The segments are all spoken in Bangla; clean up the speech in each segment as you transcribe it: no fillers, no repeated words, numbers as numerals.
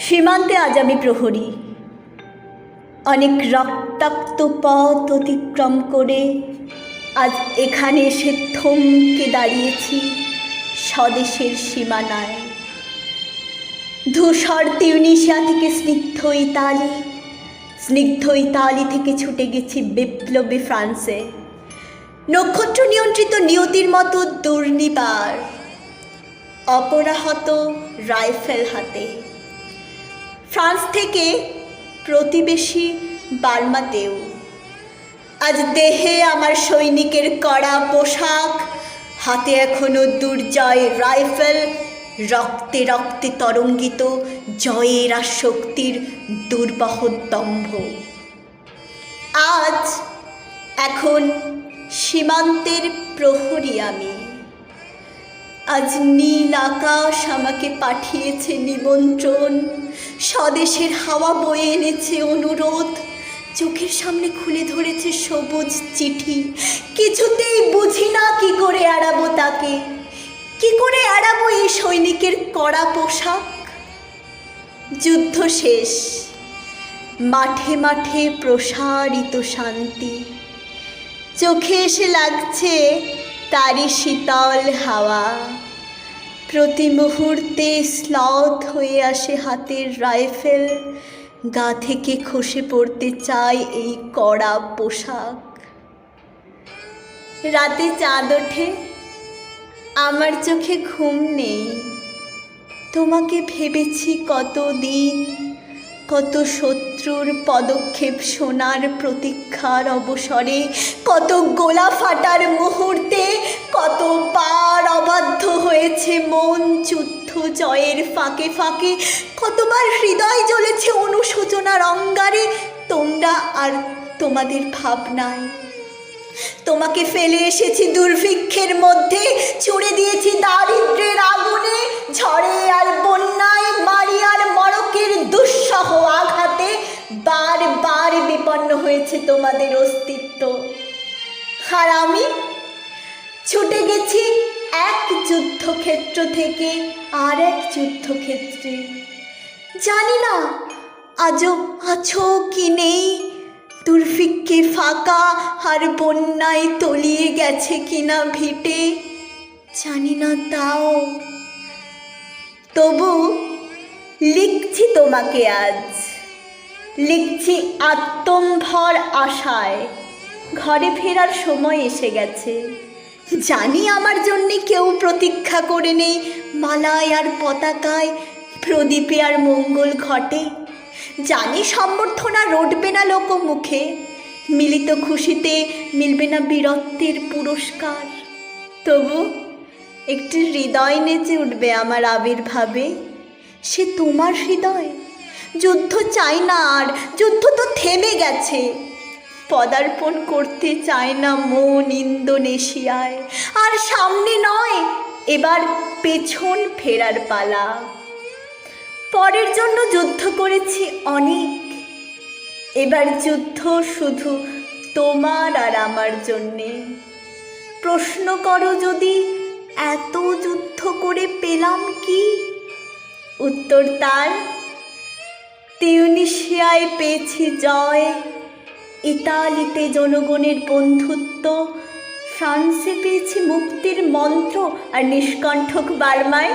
সীমান্তে আজ আমি প্রহরী। অনেক রক্তাক্ত পথ অতিক্রম করে আজ এখানে এসে থমকে দাঁড়িয়েছি স্বদেশের সীমানায়। ধূসর তিউনিসিয়া থেকে স্নিগ্ধ ইতালি থেকে ছুটে গেছি বিপ্লবী ফ্রান্সে। নক্ষত্র নিয়ন্ত্রিত নিয়তির মতো দুর্নিবার অপরাহত রাইফেল হাতে। ফ্রান্স থেকে প্রতিবেশী বার্মাতেও আজ দেহে আমার সৈনিকের কড়া পোশাক, হাতে এখনো দুর্জয় রাইফেল, রক্তে রক্তে তরঙ্গিত জয়ের আর শক্তির দুর্বহ দম্ভ। আজ এখন সীমান্তের প্রহরী আমি। আজ নীল আকাশ আমাকে পাঠিয়েছে নিমন্ত্রণ, স্বদেশের হাওয়া বয়ে এনেছে অনুরোধ, চোখের সামনে খুলে ধরেছে সবুজ চিঠি। কিছুতেই বুঝি না কি করে এড়াবো তাকে, কি করে এড়াবো এই সৈনিকের কড়া পোশাক। যুদ্ধ শেষ, মাঠে মাঠে প্রসারিত শান্তি, চোখে এসে লাগছে তারই শীতল হাওয়া। প্রতি মুহূর্তে শ্লথ হয়ে আসে হাতের রাইফেল, গা থেকে খসে পড়তে চায় এই কড়া পোশাক। রাতে চাঁদ ওঠে, আমার চোখে ঘুম নেই। তোমাকে ভেবেছি কতদিন, কত শত্রুর পদক্ষেপ শোনার প্রতীক্ষার অবসরে, কত গোলা ফাটার মুহূর্তে, কতবার অবাধ্য হয়েছে মন যুদ্ধ জয়ের ফাঁকে ফাঁকে, কতবার হৃদয় জ্বলেছে অনুশোচনার অঙ্গারে তোমরা আর তোমাদের ভাবনায়। তোমাকে ফেলে এসেছি দুর্ভিক্ষের মধ্যে, ছুড়ে দিয়েছি দারিদ্র্যের আগুনে, ঝড়ে আর বন্যায়, মারি আর মড়কের দুঃসহ আঘাতে বারবার বিপন্ন হয়েছে তোমাদের অস্তিত্ব। আর আমি ছুটে গেছি এক যুদ্ধক্ষেত্র থেকে আর এক যুদ্ধক্ষেত্রে। জানি না আজও আছো কি নেই, দুর্ভিক্ষে ফাঁকা আর বন্যায় তলিয়ে গেছে কিনা ভিটে, জানি না তাও। তবু লিখছি তোমাকে আজ, লিখছি আত্মম্ভর আশায়। ঘরে ফেরার সময় এসে গেছে, জানি আমার জন্যে কেউ প্রতীক্ষা করে নেই মালায় আর পতাকায়, প্রদীপে আর মঙ্গল ঘটে। জানি সম্বর্ধনা রটবে না লোকমুখে, মিলিত খুশিতে মিলবে না বীরত্বের পুরস্কার। তবু একটি হৃদয় নেচে উঠবে আমার আবির্ভাবে, সে তোমার হৃদয়। যুদ্ধ চাই না আর, যুদ্ধ তো থেমে গেছে। পদার্পণ করতে চায় না মন ইন্দোনেশিয়ায়, আর সামনে নয় এবার পেছন ফেরার পালা। পরের জন্য যুদ্ধ করেছি অনেক, এবার যুদ্ধ শুধু তোমার আর আমার জন্যে। প্রশ্ন করো যদি এত যুদ্ধ করে পেলাম কি, উত্তর তার তিউনিসিয়ায় পেয়েছি জয়, ইতালিতে জনগণের বন্ধুত্ব, ফ্রান্সে পেয়েছি মুক্তির মন্ত্র, আর নিষ্কণ্ঠক বার্মায়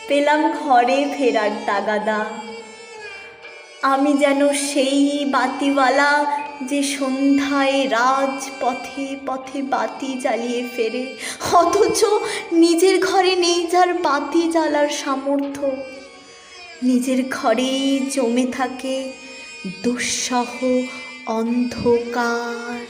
পেলাম ঘরে ফেরার তাগাদা। আমি যেন সেই বাতিওয়ালা যে সন্ধ্যায় রাজপথে পথে বাতি জ্বালিয়ে ফেরে, অথচ নিজের ঘরে নেই যার বাতি জ্বালার সামর্থ্য। নিজের ঘরেই জমে থাকে দুঃসহ অন্ধকার।